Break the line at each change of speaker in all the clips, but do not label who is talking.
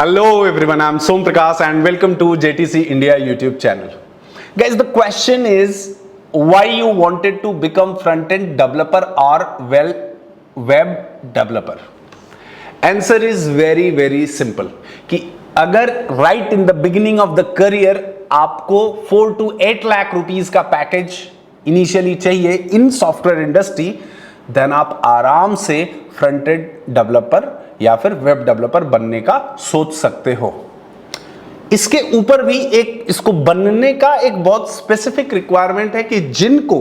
Hello everyone, I'm Som Prakash and welcome to JTC India YouTube channel. Guys, the question is why you wanted to become front-end developer or web developer? Answer is very simple कि अगर right in the beginning of the career आपको 4 to 8 lakh rupees का package initially चाहिए इन software industry, then आप आराम से front end developer या फिर वेब डेवलपर बनने का सोच सकते हो। इसके ऊपर भी एक इसको बनने का एक बहुत स्पेसिफिक रिक्वायरमेंट है कि जिनको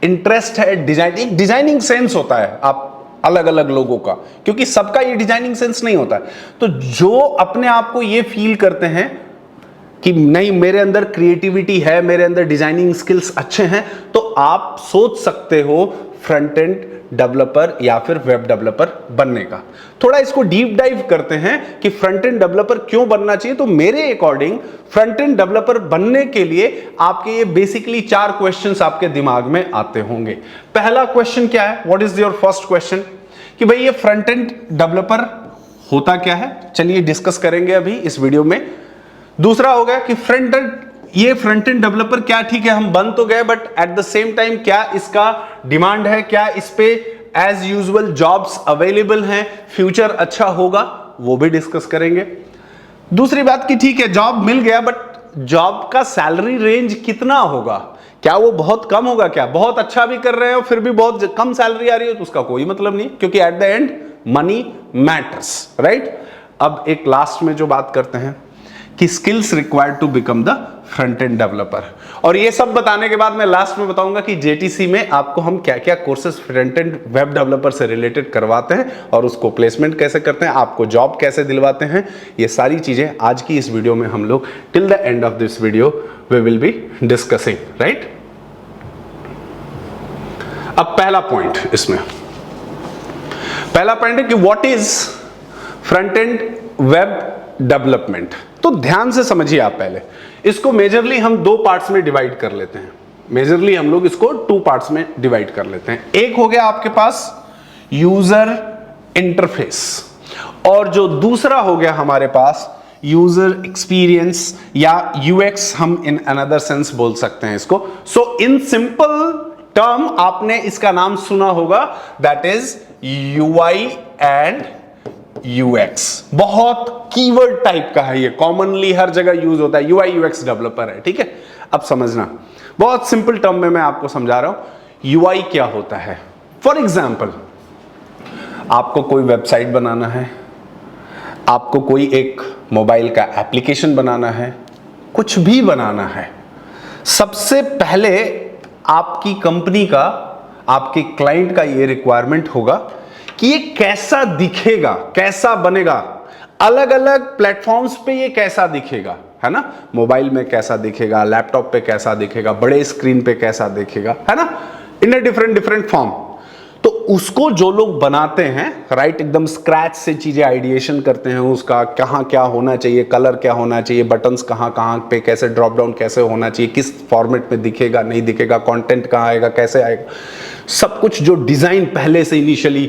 इंटरेस्ट है डिजाइनिंग सेंस होता है आप अलग अलग लोगों का, क्योंकि सबका ये डिजाइनिंग सेंस नहीं होता है। तो जो अपने आप को ये फील करते हैं कि नहीं मेरे अंदर क्रिएटिविटी है, मेरे अंदर डिजाइनिंग स्किल्स अच्छे हैं, तो आप सोच सकते हो फ्रंट एंड डेवलपर या फिर वेब डेवलपर बनने का। थोड़ा इसको डीप डाइव करते हैं कि फ्रंट एंड डेवलपर क्यों बनना चाहिए। तो मेरे अकॉर्डिंग फ्रंट एंड डेवलपर बनने के लिए आपके ये बेसिकली 4 क्वेश्चंस आपके दिमाग में आते होंगे। पहला क्वेश्चन क्या है, what is your first question, कि भाई ये फ्रंट एंड डेवलपर होता क्या है, चलिए डिस्कस करेंगे अभी इस वीडियो में। दूसरा हो गया कि फ्रंट एंड डेवलपर क्या, ठीक है हम बन तो गए, but at the same time क्या इसका डिमांड है, क्या इस पे एज यूजुअल जॉब्स अवेलेबल हैं, फ्यूचर अच्छा होगा, वो भी डिस्कस करेंगे। दूसरी बात कि ठीक है जॉब मिल गया, बट जॉब का सैलरी रेंज कितना होगा, क्या वो बहुत कम होगा, क्या बहुत अच्छा भी कर रहे हो फिर भी बहुत कम सैलरी आ रही है, तो उसका कोई मतलब नहीं, क्योंकि at the end money matters, right. अब एक लास्ट में जो बात करते हैं कि skills required to become the front end developer, और ये सब बताने के बाद मैं लास्ट में बताऊंगा कि जेटीसी में आपको हम क्या क्या courses front end web developer से रिलेटेड करवाते हैं और उसको प्लेसमेंट कैसे करते हैं, आपको जॉब कैसे दिलवाते हैं। ये सारी चीजें आज की इस वीडियो में हम लोग till the end of this video we will be discussing, right. अब पहला पॉइंट इसमें, पहला पॉइंट है कि what is front end web development. तो ध्यान से समझिए आप, पहले इसको मेजरली हम 2 पार्ट्स में डिवाइड कर लेते हैं। मेजरली हम लोग इसको 2 पार्ट्स में डिवाइड कर लेते हैं। एक हो गया आपके पास यूजर इंटरफेस, और जो दूसरा हो गया हमारे पास यूजर एक्सपीरियंस या यूएक्स, हम इन अनदर सेंस बोल सकते हैं इसको। सो इन सिंपल टर्म आपने इसका नाम सुना होगा, that is UI and UX. बहुत कीवर्ड टाइप का है ये, कॉमनली हर जगह यूज होता है, यूआई यूएक्स डेवलपर है, ठीक है। अब समझना, बहुत सिंपल टर्म में मैं आपको समझा रहा हूं यूआई क्या होता है। फॉर एग्जांपल आपको कोई वेबसाइट बनाना है, आपको कोई एक मोबाइल का एप्लीकेशन बनाना है, कुछ भी बनाना है, सबसे पहले आपकी कंपनी का, आपके क्लाइंट का ये रिक्वायरमेंट होगा कि ये कैसा दिखेगा, कैसा बनेगा, अलग अलग प्लेटफॉर्म्स पे ये कैसा दिखेगा, है ना। मोबाइल में कैसा दिखेगा, लैपटॉप पे कैसा दिखेगा, बड़े स्क्रीन पे कैसा दिखेगा, है ना, इन ए डिफरेंट फॉर्म। तो उसको जो लोग बनाते हैं, राइट, एकदम स्क्रैच से चीजें आइडिएशन करते हैं, उसका कहाँ क्या होना चाहिए, कलर क्या होना चाहिए, बटन्स कहाँ कहाँ पे कैसे ड्रॉप डाउन कैसे होना चाहिए, किस फॉर्मेट में दिखेगा नहीं दिखेगा, कंटेंट कहाँ आएगा कैसे आएगा, सब कुछ जो डिजाइन पहले से इनिशियली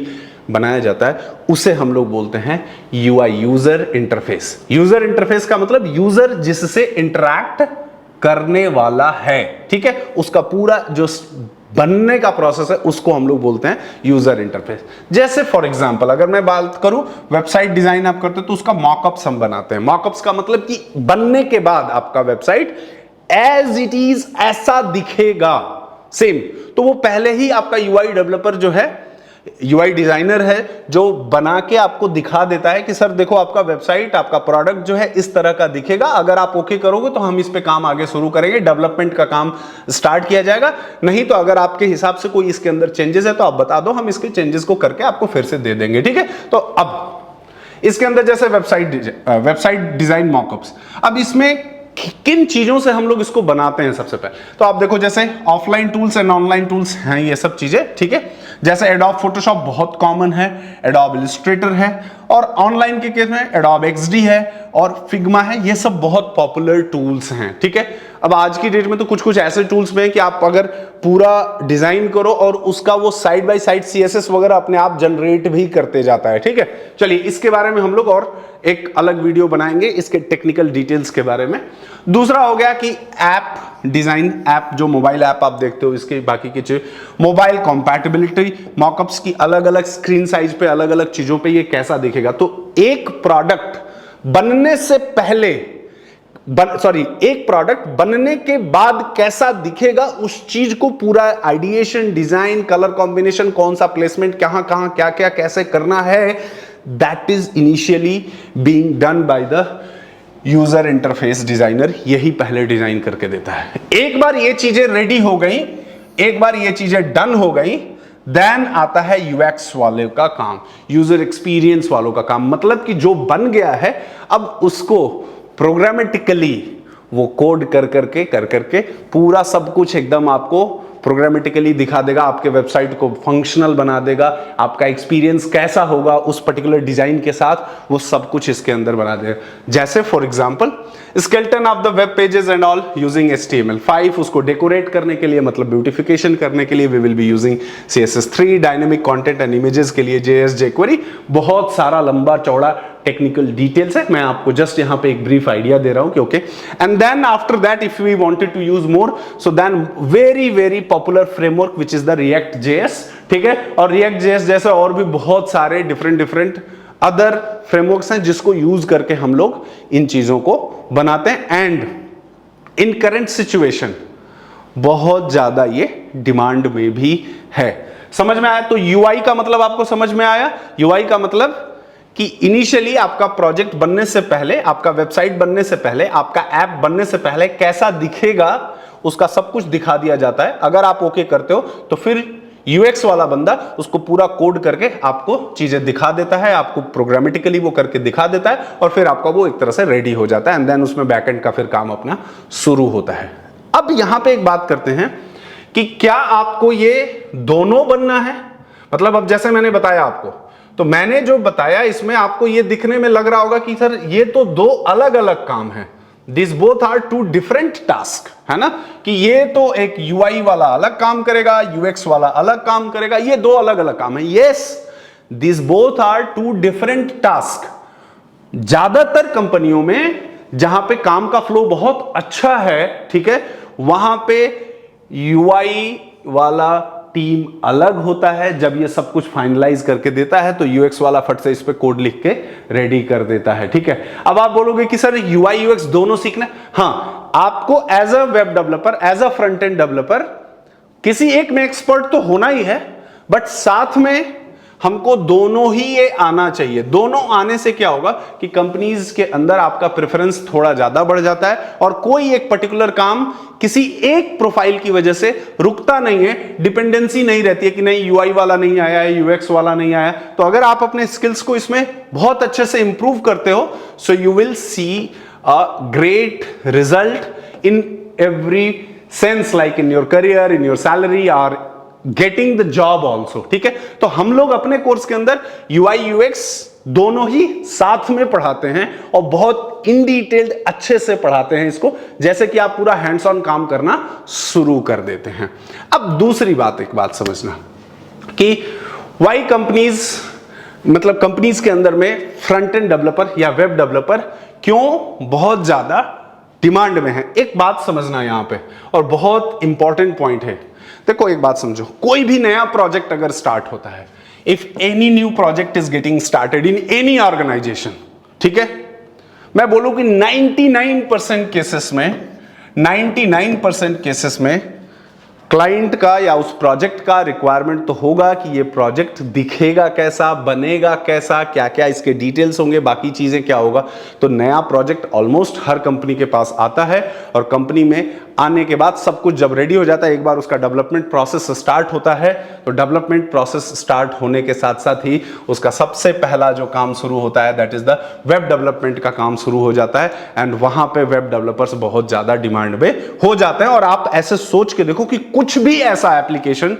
बनाया जाता है उसे हम लोग बोलते हैं UI, user interface. User interface का मतलब यूजर जिससे इंटरैक्ट करने वाला है, ठीक है, उसका पूरा जो बनने का प्रोसेस है उसको हम लोग बोलते हैं यूजर इंटरफेस। जैसे फॉर एग्जांपल अगर मैं बात करूं वेबसाइट डिजाइन आप करते हो तो उसका मॉकअप्स हम बनाते हैं। मॉकअप्स का मतलब कि बनने के बाद आपका वेबसाइट एज इट इज ऐसा दिखेगा सेम, तो वो पहले ही आपका यूआई डेवलपर जो है, यूआई डिजाइनर है, जो बना के आपको दिखा देता है कि सर देखो आपका वेबसाइट, आपका प्रोडक्ट जो है इस तरह का दिखेगा, अगर आप ओके करोगे तो हम इस पे काम आगे शुरू करेंगे, डेवलपमेंट का काम स्टार्ट किया जाएगा, नहीं तो अगर आपके हिसाब से कोई इसके अंदर चेंजेस है तो आप बता दो, हम इसके चेंजेस को करके आपको फिर से दे देंगे, ठीक है। तो अब इसके अंदर जैसे वेबसाइट डिजाइन मॉकअप्स, अब इसमें किन चीजों से हम लोग इसको बनाते हैं सबसे पहले, तो आप देखो जैसे offline tools and online tools हैं ये सब चीजें, ठीक है। जैसे एडोब फोटोशॉप बहुत कॉमन है, एडोब इलस्ट्रेटर है, और ऑनलाइन के केस में एडोब एक्सडी है और फिग्मा है, ये सब बहुत पॉपुलर टूल्स हैं, ठीक है। अब आज की डेट में तो कुछ कुछ ऐसे टूल्स में है कि आप अगर पूरा डिजाइन करो और उसका वो साइड बाय साइड सीएसएस वगैरह अपने आप जनरेट भी करते जाता है, ठीक है। चलिए इसके बारे में हम लोग और एक अलग वीडियो बनाएंगे, इसके टेक्निकल डिटेल्स के बारे में। दूसरा हो गया कि ऐप डिजाइन, ऐप जो मोबाइल ऐप आप देखते हो, इसके बाकी की चीज, मोबाइल कंपैटिबिलिटी, मॉकअप्स की अलग अलग स्क्रीन साइज पे अलग अलग चीजों पे ये कैसा दिखेगा। तो एक प्रोडक्ट बनने से पहले एक प्रोडक्ट बनने के बाद कैसा दिखेगा, उस चीज को पूरा आइडिएशन, डिजाइन, कलर कॉम्बिनेशन, कौन सा प्लेसमेंट, कहां कहां क्या क्या कैसे करना है, that is initially being done by the user interface designer. यही पहले डिजाइन करके देता है। एक बार ये चीजें रेडी हो गई, एक बार ये चीजें डन हो गई, देन आता है यूएक्स वाले का काम, यूजर एक्सपीरियंस वालों का काम। मतलब कि जो बन गया है अब उसको प्रोग्रामेटिकली वो कोड कर करके पूरा सब कुछ एकदम आपको प्रोग्रामेटिकली दिखा देगा, आपके वेबसाइट को फंक्शनल बना देगा, आपका एक्सपीरियंस कैसा होगा उस पर्टिकुलर डिजाइन के साथ, वो सब कुछ इसके अंदर बना देगा। जैसे for example skeleton of the web pages and all using HTML5, उसको डेकोरेट करने के लिए, मतलब ब्यूटिफिकेशन करने के लिए we will be using CSS3, dynamic content and images के लिए JS jQuery। बहुत सारा लंबा चौड़ा टेक्निकल डिटेल्स है, मैं आपको जस्ट यहां पे एक ब्रीफ आइडिया दे रहा हूं कि okay. And then after that if we wanted to use more, so then very popular framework which is the React.js, ठीक है। और React.js जैसे और भी बहुत सारे डिफरेंट अदर फ्रेमवर्क्स हैं जिसको यूज करके हम लोग इन चीजों को बनाते हैं। एंड इन करंट सिचुएशन बहुत ज्यादा ये डिमांड में भी है। समझ में आया? तो UI का मतलब आपको समझ में आया? UI का मतलब कि इनिशियली आपका प्रोजेक्ट बनने से पहले, आपका वेबसाइट बनने से पहले, आपका ऐप बनने से पहले कैसा दिखेगा उसका सब कुछ दिखा दिया जाता है। अगर आप ओके करते हो तो फिर यूएक्स वाला बंदा उसको पूरा कोड करके आपको चीजें दिखा देता है, आपको प्रोग्रामेटिकली वो करके दिखा देता है और फिर आपका वो एक तरह से रेडी हो जाता है। एंड देन उसमें बैकएंड का फिर काम अपना शुरू होता है। अब यहां पे एक बात करते हैं कि क्या आपको ये दोनों बनना है? मतलब अब जैसे मैंने बताया आपको, तो मैंने जो बताया इसमें आपको ये दिखने में लग रहा होगा कि सर ये तो दो अलग अलग काम है, this both are two different task, है ना, कि ये तो एक यूआई वाला अलग काम करेगा, यूएक्स वाला अलग काम करेगा, ये दो अलग अलग काम है। Yes, this both are two different task. ज्यादातर कंपनियों में जहां पे काम का फ्लो बहुत अच्छा है, ठीक है, वहां पे यूआई वाला टीम अलग होता है। जब ये सब कुछ फाइनलाइज करके देता है तो यूएक्स वाला फट से इस पे कोड लिख के रेडी कर देता है, ठीक है। अब आप बोलोगे कि सर यूआई यूएक्स दोनों सीखना है। हाँ, आपको as a web developer, as a front end developer किसी एक में एक्सपर्ट तो होना ही है, बट साथ में हमको दोनों ही ये आना चाहिए। दोनों आने से क्या होगा कि कंपनीज के अंदर आपका प्रेफरेंस थोड़ा ज्यादा बढ़ जाता है और कोई एक पर्टिकुलर काम किसी एक प्रोफाइल की वजह से रुकता नहीं है, डिपेंडेंसी नहीं रहती है कि नहीं यूआई वाला नहीं आया है, यूएक्स वाला नहीं आया। तो अगर आप अपने स्किल्स को इसमें बहुत अच्छे से इंप्रूव करते हो, so you will see a great result in every sense, like in your career, in your salary और गेटिंग द जॉब ऑल्सो, ठीक है। तो हम लोग अपने कोर्स के अंदर यूआई यूएक्स दोनों ही साथ में पढ़ाते हैं और बहुत इन डिटेल्ड अच्छे से पढ़ाते हैं इसको, जैसे कि आप पूरा हैंड्स ऑन काम करना शुरू कर देते हैं। अब दूसरी बात, एक बात समझना कि वाई कंपनीज, मतलब कंपनीज के अंदर में फ्रंट एंड डेवलपर या वेब डेवलपर क्यों बहुत ज्यादा डिमांड में है। एक बात समझना यहां पे, और बहुत इंपॉर्टेंट पॉइंट है। देखो एक बात समझो, कोई भी नया प्रोजेक्ट अगर स्टार्ट होता है, if any new project is getting started in any organization, ठीक है, मैं बोलूं कि 99% केसेस में, 99% केसेस में क्लाइंट का या उस प्रोजेक्ट का रिक्वायरमेंट तो होगा कि ये प्रोजेक्ट दिखेगा कैसा, बनेगा कैसा, क्या क्या इसके डिटेल्स होंगे, बाकी चीजें क्या होगा। तो नया प्रोजेक्ट ऑलमोस्ट हर कंपनी के पास आता है और कंपनी में आने के बाद सब कुछ जब रेडी हो जाता है, एक बार उसका डेवलपमेंट प्रोसेस स्टार्ट होता है, तो डेवलपमेंट प्रोसेस स्टार्ट होने के साथ साथ ही उसका सबसे पहला जो काम शुरू होता है, that is the web development का काम शुरू हो जाता है। एंड वहां पे वेब डेवलपर्स बहुत ज्यादा डिमांड में हो जाते हैं। और आप ऐसे सोच के देखो कि कुछ भी ऐसा एप्लीकेशन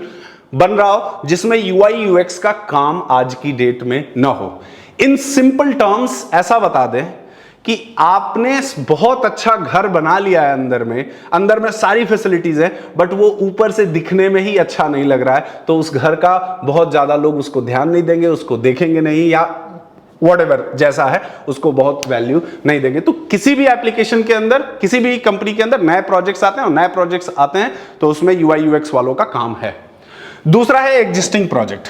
बन रहा हो जिसमें यूआई यूएक्स का काम आज की डेट में ना हो। इन सिंपल टर्म्स ऐसा बता दें कि आपने बहुत अच्छा घर बना लिया है, अंदर में सारी फैसिलिटीज है, बट वो ऊपर से दिखने में ही अच्छा नहीं लग रहा है, तो उस घर का बहुत ज्यादा लोग उसको ध्यान नहीं देंगे, उसको देखेंगे नहीं, या व्हाटएवर जैसा है उसको बहुत वैल्यू नहीं देंगे। तो किसी भी एप्लीकेशन के अंदर, किसी भी कंपनी के अंदर नए प्रोजेक्ट्स आते हैं, और नए प्रोजेक्ट्स आते हैं तो उसमें यूआई यूएक्स वालों का काम है। दूसरा है एग्जिस्टिंग प्रोजेक्ट।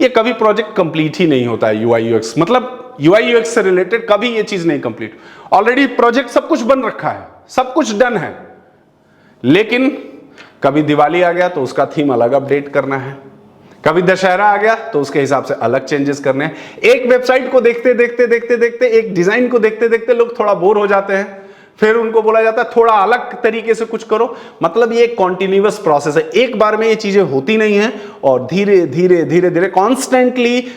ये कभी प्रोजेक्ट कंप्लीट ही नहीं होता है यूआई यूएक्स, मतलब यूआई यूएक्स से रिलेटेड कभी ये चीज नहीं कंप्लीट। ऑलरेडी प्रोजेक्ट सब कुछ बन रखा है, सब कुछ डन है, लेकिन कभी दिवाली आ गया तो उसका थीम अलग अपडेट करना है, कभी दशहरा आ गया तो उसके हिसाब से अलग चेंजेस करने हैं। एक वेबसाइट को देखते देखते एक डिजाइन को देखते देखते लोग थोड़ा बोर हो जाते हैं, फिर उनको बोला जाता है थोड़ा अलग तरीके से कुछ करो। मतलब ये एक कॉन्टिन्यूअस प्रोसेस है, एक बार में ये चीजें होती नहीं है, और धीरे धीरे धीरे धीरे कॉन्स्टेंटली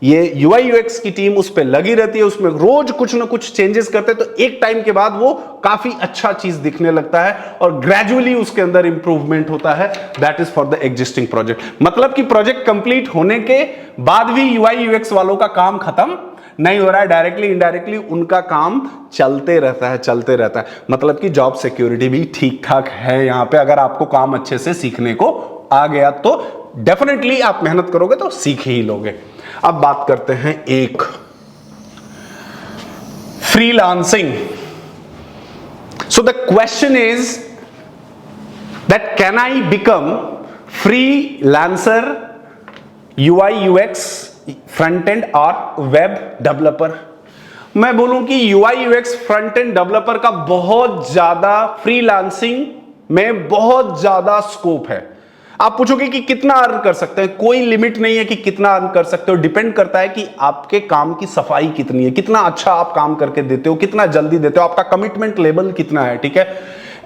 ये यूआई यूएक्स की टीम उस पर लगी रहती है, उसमें रोज कुछ ना कुछ चेंजेस करते हैं, तो एक टाइम के बाद वो काफी अच्छा चीज दिखने लगता है और ग्रेजुअली उसके अंदर इंप्रूवमेंट होता है। That is for the existing project. मतलब कि प्रोजेक्ट कंप्लीट होने के बाद भी यूआई यूएक्स वालों का काम खत्म नहीं हो रहा है, डायरेक्टली इनडायरेक्टली उनका काम चलते रहता है। मतलब कि जॉब सिक्योरिटी भी ठीक ठाक है यहां पे। अगर आपको काम अच्छे से सीखने को आ गया तो डेफिनेटली आप मेहनत करोगे तो सीख ही लोगे। अब बात करते हैं एक freelancing. So the question is that can I become freelancer, UI UX, front end और वेब डेवलपर? मैं बोलूं कि UI UX front end developer का बहुत ज्यादा फ्रीलांसिंग में बहुत ज्यादा स्कोप है। आप पूछोगे कि कितना अर्न कर सकते हैं? कोई लिमिट नहीं है कि कितना अर्न कर सकते हो, डिपेंड करता है कि आपके काम की सफाई कितनी है, कितना अच्छा आप काम करके देते हो, कितना जल्दी देते हो, आपका कमिटमेंट लेवल कितना है। ठीक है,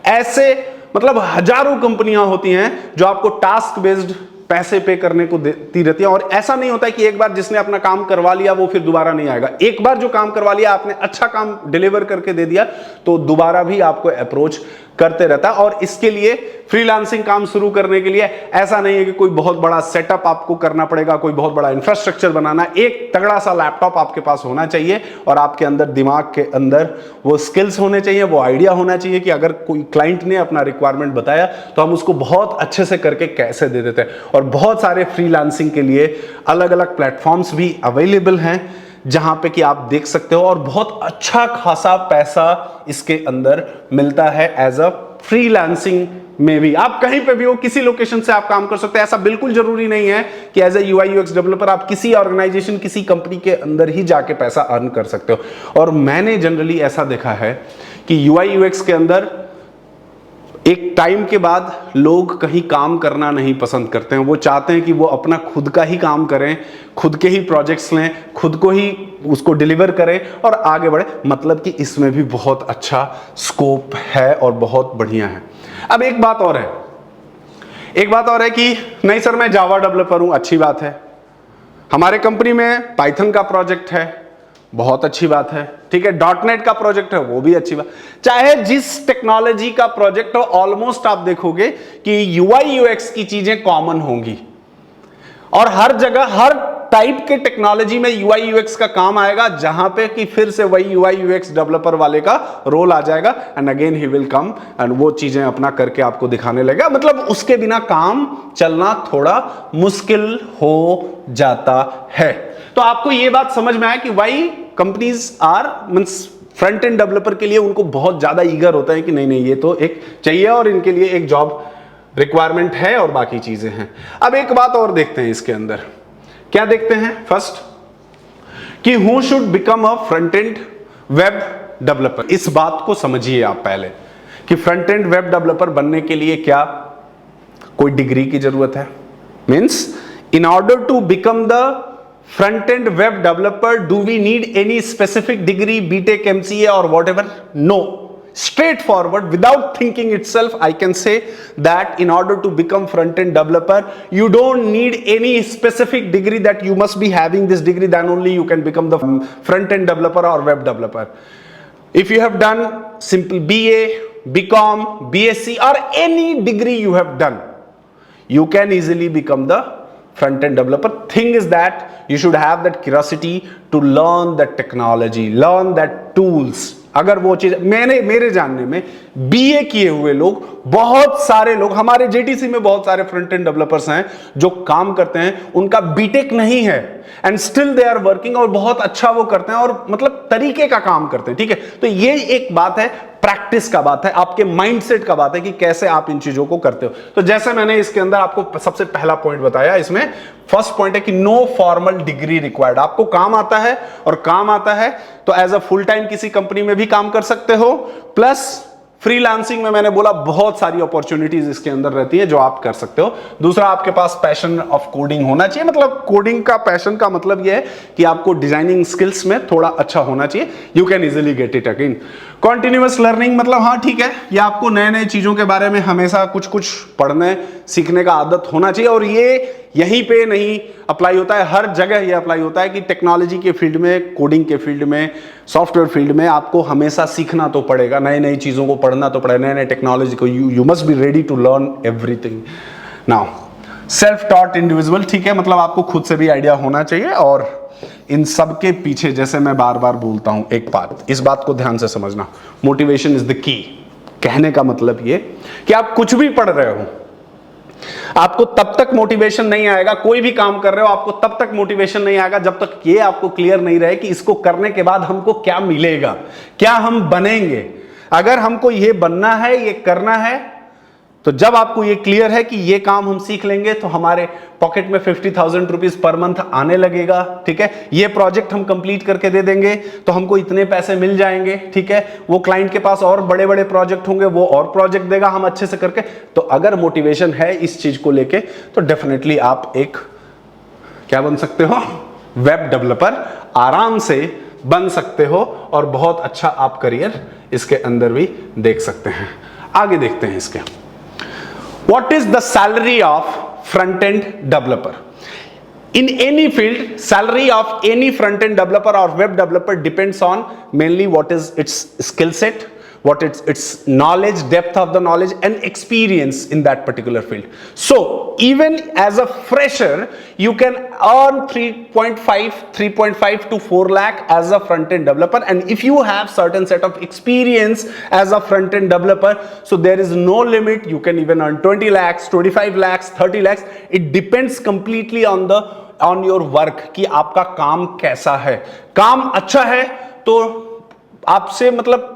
ऐसे मतलब हजारों कंपनियां होती हैं जो आपको टास्क बेस्ड पैसे पे करने को देती रहती है, और ऐसा नहीं होता है कि एक बार जिसने अपना काम करवा लिया वो फिर दोबारा नहीं आएगा। एक बार जो काम करवा लिया आपने, अच्छा काम डिलीवर करके दे दिया, तो दोबारा भी आपको अप्रोच करते रहता है। और इसके लिए फ्रीलांसिंग काम शुरू करने के लिए ऐसा नहीं है कि कोई बहुत बड़ा सेटअप आपको करना पड़ेगा, कोई बहुत बड़ा इंफ्रास्ट्रक्चर बनाना। एक तगड़ा सा लैपटॉप आपके पास होना चाहिए, और आपके अंदर दिमाग के अंदर वो स्किल्स होने चाहिए, वो आइडिया होना चाहिए कि अगर कोई क्लाइंट ने अपना रिक्वायरमेंट बताया तो हम उसको बहुत अच्छे से करके कैसे दे देते हैं। और बहुत सारे फ्रीलांसिंग के लिए अलग अलग प्लेटफॉर्म्स भी अवेलेबल हैं जहां पे कि आप देख सकते हो, और बहुत अच्छा खासा पैसा इसके अंदर मिलता है एज अ फ्रीलांसिंग में भी। आप कहीं पे भी हो, किसी लोकेशन से आप काम कर सकते हैं। ऐसा बिल्कुल जरूरी नहीं है कि as a UI UX developer आप किसी ऑर्गेनाइजेशन, किसी कंपनी के अंदर ही जाके पैसा अर्न कर सकते हो। और मैंने जनरली ऐसा देखा है कि यूआई यूएक्स के अंदर एक टाइम के बाद लोग कहीं काम करना नहीं पसंद करते हैं। वो चाहते हैं कि वो अपना खुद का ही काम करें, खुद के ही प्रोजेक्ट्स लें, खुद को ही उसको डिलीवर करें और आगे बढ़े। मतलब कि इसमें भी बहुत अच्छा स्कोप है और बहुत बढ़िया है। अब एक बात और है कि नहीं सर मैं जावा डेवलपर हूं, अच्छी बात है। हमारे कंपनी में पाइथन का प्रोजेक्ट है, बहुत अच्छी बात है। ठीक है, डॉटनेट का प्रोजेक्ट है, वो भी अच्छी बात। चाहे जिस टेक्नोलॉजी का प्रोजेक्ट हो, ऑलमोस्ट आप देखोगे कि यूआई यूएक्स की चीजें कॉमन होंगी, और हर जगह हर टाइप के टेक्नोलॉजी में यूआई यूएक्स का काम आएगा, जहां पे कि फिर से वही यूआई यूएक्स डेवलपर वाले का रोल आ जाएगा, and again he will come and वो चीजें अपना करके आपको दिखाने लगेगा। मतलब उसके बिना काम चलना थोड़ा मुश्किल हो जाता है। तो आपको ये बात समझ में आया कि why companies are means front end developer के लिए उनको बहुत ज्यादा ईगर होता है कि नहीं ये तो एक चाहिए और इनके लिए एक जॉब रिक्वायरमेंट है और बाकी चीजें हैं। अब एक बात और देखते हैं इसके अंदर, क्या देखते हैं? फर्स्ट कि who should become a front end web developer. इस बात को समझिए आप पहले कि फ्रंट एंड वेब डेवलपर बनने के लिए क्या कोई डिग्री की जरूरत है? Means in order to become the front end web developer, do we need any specific degree, BTech, MCA or whatever? No. Straightforward, without thinking itself, I can say that in order to become front end developer, you don't need any specific degree that you must be having this degree, then only you can become the front end developer or web developer. If you have done simple BA, BCom, BSc or any degree you have done, you can easily become the front-end developer. Thing is that you should have that curiosity to learn that technology, learn that tools. अगर वो चीज मेरे जानने में BA किए हुए लोग, बहुत सारे लोग हमारे जेटीसी में बहुत सारे फ्रंट एंड डेवलपर्स हैं जो काम करते हैं, उनका बीटेक नहीं है and still they are working, और बहुत अच्छा वो करते हैं और मतलब तरीके का काम करते हैं। ठीक है, तो ये एक बात है, प्रैक्टिस का बात है, आपके माइंडसेट का बात है कि कैसे आप इन चीजों को करते हो। तो जैसे मैंने इसके अंदर आपको सबसे पहला पॉइंट बताया, इसमें फर्स्ट पॉइंट है कि नो फॉर्मल डिग्री रिक्वायर्ड। आपको काम आता है, और काम आता है तो एज अ फुल टाइम किसी कंपनी में भी काम कर सकते हो, प्लस फ्रीलांसिंग में मैंने बोला बहुत सारी अपॉर्चुनिटीज इसके अंदर रहती है जो आप कर सकते हो। दूसरा, आपके पास पैशन ऑफ कोडिंग होना चाहिए, मतलब कोडिंग का पैशन का मतलब यह है कि आपको डिजाइनिंग स्किल्स में थोड़ा अच्छा होना चाहिए, you can easily get it again. Continuous learning मतलब हाँ ठीक है, ये आपको नए नए चीजों के बारे में हमेशा कुछ कुछ पढ़ने सीखने का आदत होना चाहिए, और ये यहीं पे नहीं अप्लाई होता है, हर जगह ये अप्लाई होता है कि टेक्नोलॉजी के फील्ड में, कोडिंग के फील्ड में, सॉफ्टवेयर फील्ड में आपको हमेशा सीखना तो पड़ेगा, नई नई चीजों को पढ़ना तो पड़ेगा, नए नए टेक्नोलॉजी को, you must be ready to learn everything. Now self taught individual, ठीक है, मतलब आपको खुद से भी आइडिया होना चाहिए, और इन सब के पीछे जैसे मैं बार बार बोलता हूं एक बात, इस बात को ध्यान से समझना, मोटिवेशन इज द की। कहने का मतलब ये कि आप कुछ भी पढ़ रहे हो, आपको तब तक मोटिवेशन नहीं आएगा, कोई भी काम कर रहे हो आपको तब तक मोटिवेशन नहीं आएगा जब तक ये आपको क्लियर नहीं रहे कि इसको करने के बाद हमको क्या मिलेगा, क्या हम बनेंगे। अगर हमको ये बनना है, ये करना है, तो जब आपको ये क्लियर है कि ये काम हम सीख लेंगे तो हमारे पॉकेट में 50,000 रुपीज पर मंथ आने लगेगा, ठीक है, ये प्रोजेक्ट हम कंप्लीट करके दे देंगे तो हमको इतने पैसे मिल जाएंगे, ठीक है, वो क्लाइंट के पास और बड़े बड़े प्रोजेक्ट होंगे, वो और प्रोजेक्ट देगा हम अच्छे से करके। तो अगर मोटिवेशन है इस चीज को लेके तो डेफिनेटली आप एक क्या बन सकते हो, वेब डेवलपर आराम से बन सकते हो, और बहुत अच्छा आप करियर इसके अंदर भी देख सकते हैं। आगे देखते हैं इसके, what is the salary of front-end developer? In any field, salary of any front-end developer or web developer depends on mainly what is its skill set, what its knowledge, depth of the knowledge and experience in that particular field. So even as a fresher, you can earn 3.5 to 4 lakh as a front-end developer, and if you have certain set of experience as a front-end developer, so there is no limit, you can even earn 20 lakhs, 25 lakhs, 30 lakhs. It depends completely on your work कि आपका काम कैसा है। काम अच्छा है तो आपसे मतलब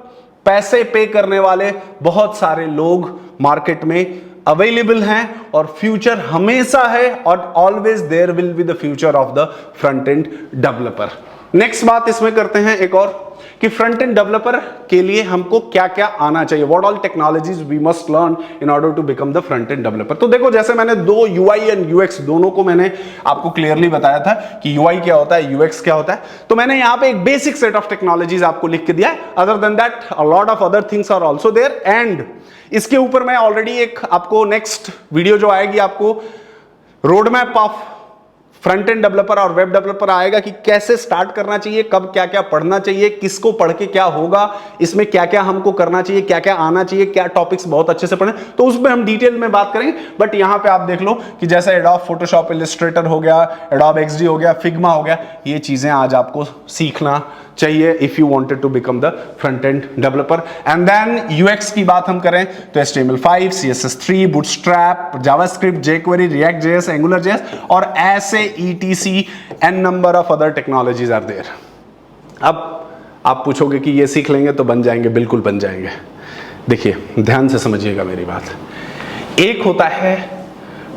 पैसे पे करने वाले बहुत सारे लोग मार्केट में अवेलेबल हैं, और फ्यूचर हमेशा है, और always there will be the future of the front end developer. Next बात इसमें करते हैं एक और, कि फ्रंट एंड डेवलपर के लिए हमको क्या क्या आना चाहिए, what all technologies we must learn in order to become the front end developer. तो देखो, जैसे मैंने दो यूआई एंड यूएक्स दोनों को मैंने आपको क्लियरली बताया था कि यूआई क्या होता है, यूएक्स क्या होता है, तो मैंने यहाँ पे एक बेसिक सेट ऑफ टेक्नोलॉजीज आपको लिख के दिया है। Other than that a lot of other things are also there, and इसके ऊपर मैं ऑलरेडी एक आपको नेक्स्ट वीडियो जो आएगी, आपको road map of front end developer और वेब डेवलपर आएगा कि कैसे स्टार्ट करना चाहिए, कब क्या क्या पढ़ना चाहिए, किसको पढ़ के क्या होगा, इसमें क्या क्या हमको करना चाहिए, क्या क्या आना चाहिए, क्या टॉपिक्स बहुत अच्छे से पढ़ें, तो उसमें हम डिटेल में बात करेंगे। बट यहां पे आप देख लो कि जैसे एडोब फोटोशॉप, इलस्ट्रेटर हो गया, एडोब एक्सडी हो गया, फिग्मा हो गया, ये चीजें आज आपको सीखना चाहिए if you wanted to become the front end developer. And then UX की बात हम करें तो HTML5, CSS3, bootstrap, JavaScript, jQuery, React.js, AngularJS, और ऐसे ETC n number of other technologies are there. अब आप पूछोगे कि ये सीख लेंगे तो बन जाएंगे, बिल्कुल बन जाएंगे। देखिए, ध्यान से समझिएगा मेरी बात। एक होता है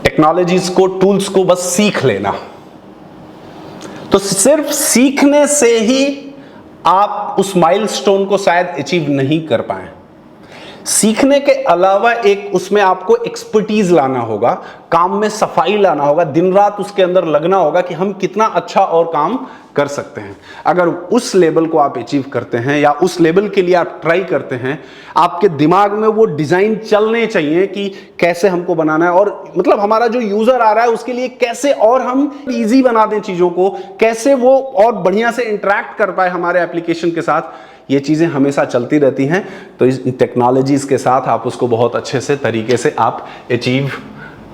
टेक्नोलॉजीज को, टूल्स को बस सीख लेना, तो सिर्फ सीखने से ही आप उस माइलस्टोन को शायद अचीव नहीं कर पाए। सीखने के अलावा एक उसमें आपको एक्सपर्टीज लाना होगा, काम में सफाई लाना होगा, दिन रात उसके अंदर लगना होगा कि हम कितना अच्छा और काम कर सकते हैं। अगर उस लेवल को आप अचीव करते हैं या उस लेवल के लिए आप ट्राई करते हैं, आपके दिमाग में वो डिजाइन चलने चाहिए कि कैसे हमको बनाना है, और मतलब हमारा जो यूजर आ रहा है उसके लिए कैसे और हम इजी बना दें चीजों को, कैसे वो और बढ़िया से इंटरेक्ट कर पाए हमारे एप्लीकेशन के साथ। ये चीजें हमेशा चलती रहती हैं, तो इस टेक्नोलॉजीज के साथ आप उसको बहुत अच्छे से तरीके से आप अचीव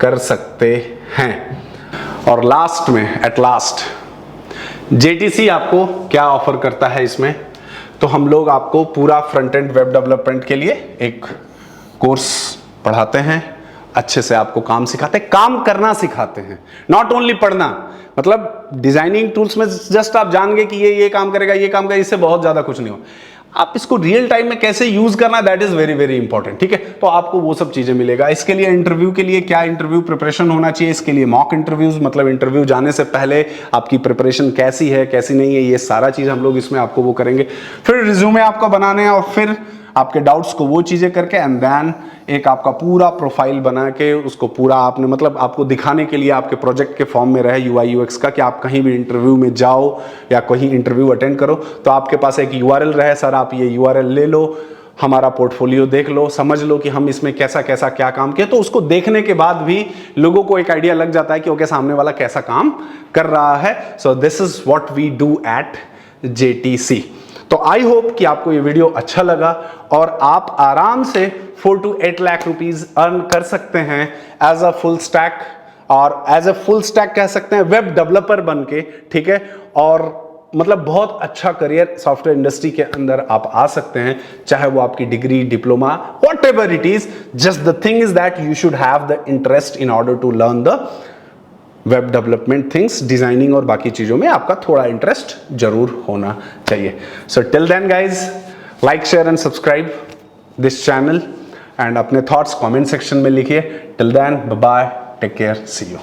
कर सकते हैं। और लास्ट में, एट लास्ट, जेटीसी आपको क्या ऑफर करता है इसमें, तो हम लोग आपको पूरा फ्रंट एंड वेब डेवलपमेंट के लिए एक कोर्स पढ़ाते हैं, अच्छे से आपको काम सिखाते हैं, काम करना सिखाते हैं, नॉट ओनली पढ़ना। मतलब डिजाइनिंग टूल्स में जस्ट आप जान गए कि ये काम करेगा, ये काम करेगा, इससे बहुत ज्यादा कुछ नहीं हो। आप इसको रियल टाइम में कैसे यूज करना, that is very very important, ठीक है। तो आपको वो सब चीजें मिलेगा। इसके लिए इंटरव्यू के लिए क्या इंटरव्यू प्रिपरेशन होना चाहिए, इसके लिए मॉक इंटरव्यूज, मतलब इंटरव्यू जाने से पहले आपकी प्रिपरेशन कैसी है कैसी नहीं है, ये सारा चीज हम लोग इसमें आपको वो करेंगे। फिर रिज्यूमे आपका बनाने हैं और फिर आपके डाउट्स को वो चीजें करके एंड देन एक आपका पूरा प्रोफाइल बना के उसको पूरा आपने मतलब आपको दिखाने के लिए आपके प्रोजेक्ट के फॉर्म में रहे UI UX का, कि आप कहीं भी इंटरव्यू में जाओ या कहीं इंटरव्यू अटेंड करो तो आपके पास एक URL रहे, सर आप ये URL ले लो, हमारा पोर्टफोलियो देख लो, समझ लो कि हम इसमें कैसा कैसा क्या काम किया। तो उसको देखने के बाद भी लोगों को एक आइडिया लग जाता है कि ओके सामने वाला कैसा काम कर रहा है। So this is what we do at JTC। तो आई होप कि आपको ये वीडियो अच्छा लगा और आप आराम से 4 to 8 लाख रुपीस अर्न कर सकते हैं एज अ फुल स्टैक, और एज अ फुल स्टैक कह सकते हैं वेब डेवलपर बन के, ठीक है। और मतलब बहुत अच्छा करियर सॉफ्टवेयर इंडस्ट्री के अंदर आप आ सकते हैं, चाहे वो आपकी degree, diploma, whatever it is. Just the thing is that you should have the interest in order to learn the web development things, designing और बाकी चीजों में आपका थोड़ा इंटरेस्ट जरूर होना चाहिए। So till then guys, like share and subscribe this channel and अपने थॉट्स कमेंट सेक्शन में लिखिए। Till then bye bye, take care, see you.